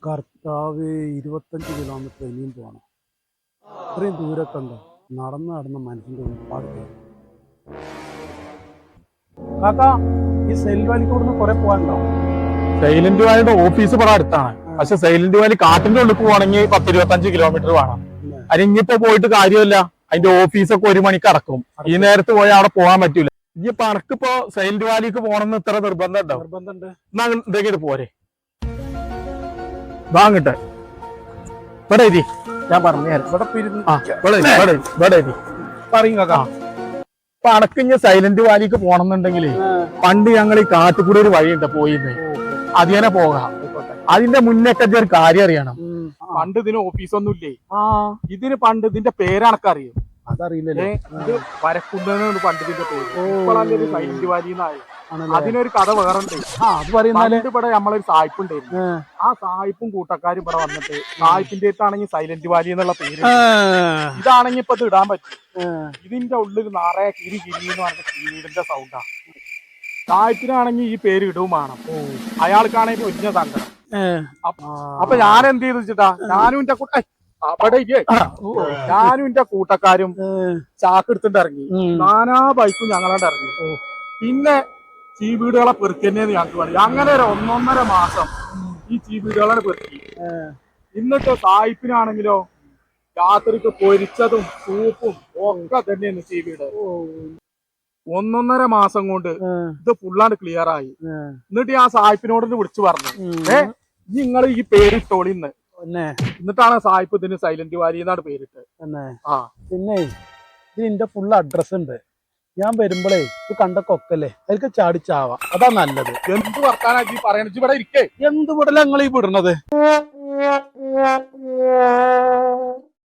കർത്താവ് 25 കിലോമീറ്റർ ഇനിയും പോകണം. ഇത്രയും ദൂരമൊക്കെ ഉണ്ടോ? നടന്ന് മനസ്സിൻ്റെ ഒരുപാട് പേര്. കാക്കാ, ഈ സൈലന്റ് വാലിക്ക് ഇവിടുന്ന് കുറെ പോകാനുണ്ടോ? സൈലന്റ് വാലിയുടെ ഓഫീസ് ഇവിടെ അടുത്താണ്. പക്ഷെ സൈലന്റ് വാലി കാട്ടിന്റെ ഉള്ളിൽ പോവാണെങ്കിൽ 10-25 കിലോമീറ്റർ വേണം. അതിനിപ്പോ പോയിട്ട് കാര്യമില്ല. അതിന്റെ ഓഫീസൊക്കെ 1 മണിക്ക് അടക്കും. ഈ നേരത്ത് പോയാൽ അവിടെ പോകാൻ പറ്റൂല. ഇനിയിപ്പൊ അനക്കിപ്പോ സൈലന്റ് വാലിക്ക് പോകണമെന്ന് ഇത്ര നിർബന്ധം ഉണ്ടോ? നിർബന്ധമുണ്ട്. എന്നാ എന്തെങ്കിലും പോരെ, വാങ്ങിട്ടെ ഇവിടെ എഴുതി ഞാൻ പറഞ്ഞു പറയും കാക്കാ. ഇപ്പൊ അനക്കിഞ്ഞ് സൈലന്റ് വാലിക്ക് പോണെന്നുണ്ടെങ്കിൽ പണ്ട് ഞങ്ങൾ ഈ കാട്ടുകൂടി ഒരു വഴിയുണ്ട് പോയിന്ന്, അതിനെ പോകാം. അതിന്റെ മുന്നൊക്കെ ഒരു കാര്യം അറിയണം. പണ്ട് ഇതിന് ഓഫീസൊന്നും ഇല്ലേ. ഇതിന് പണ്ട് ഇതിന്റെ പേരനക്കറിയും. അതറിയില്ലല്ലേ? ഇത് വരക്കുന്നതെന്ന് പണ്ട് ഇതിന്റെ പേര് സൈലന്റ് വാലി എന്നായി. അതിനൊരു കഥ വേറുണ്ട്. അത് പറയുന്നത് ഇവിടെ നമ്മളൊരു സായിപ്പ് ഉണ്ടായിരുന്നു. ആ സായിപ്പും കൂട്ടക്കാരും ഇവിടെ വന്നിട്ട് സായിപ്പിന്റെ അടുത്താണെങ്കിൽ സൈലന്റ് വാലി എന്നുള്ള പേര്. ഇതാണെങ്കിൽ ഇപ്പൊ ഇത് ഇടാൻ പറ്റും. ഇതിന്റെ ഉള്ളിൽ നിറയെ കിരി എന്ന് പറഞ്ഞ കീരിന്റെ സൗണ്ടാ. സായിപ്പിനാണെങ്കിൽ ഈ പേര് ഇടവും വേണം. അയാൾക്കാണെങ്കിൽ ഒരിഞ്ഞ സങ്കടം. അപ്പൊ ഞാൻ എന്ത് ചെയ്തു വെച്ചിട്ടാ, ഞാനും എന്റെ കൂട്ടക്കാരും ചാക്കെടുത്തിട്ട് ഇറങ്ങി. നാനാ ബൈക്കും ഞങ്ങളോട് ഇറങ്ങി. പിന്നെ ചീവീടുകളെ പെറുക്കന്നെന്ന് ഞങ്ങൾക്ക് പറയും. അങ്ങനെ ഒരു 1.5 മാസം ഈ ചീവീടുകളെ പെറുക്കി. എന്നിട്ട് സായിപ്പിനാണെങ്കിലോ രാത്രിക്ക് പൊരിച്ചതും സൂപ്പും ഒക്കെ തന്നെയാണ് ചീവീട്. 1.5 മാസം കൊണ്ട് ഇത് ഫുള്ളാണ് ക്ലിയർ ആയി. എന്നിട്ട് ഞാൻ സായിപ്പിനോട് വിളിച്ചു പറഞ്ഞു, നിങ്ങൾ ഈ പേരിട്ടോളിന്ന്. എന്നിട്ടാണ് സായിപ്പ് ഇതിന് സൈലന്റ് വാലി എന്നാണ് പേരിട്ട്. പിന്നെ ഇതിന്റെ ഫുൾ അഡ്രസ് ഉണ്ട്. ഞാൻ വരുമ്പോഴേ ഇത് കണ്ട കൊക്കല്ലേ, അതിലേക്ക് ചാടിച്ചാവാം. അതാ നല്ലത്. എന്ത് വർത്താനാ ഈ പറയണ? ഇവിടെ ഇരിക്കേ. എന്ത് വിടല നിങ്ങൾ ഈ വിടണത്?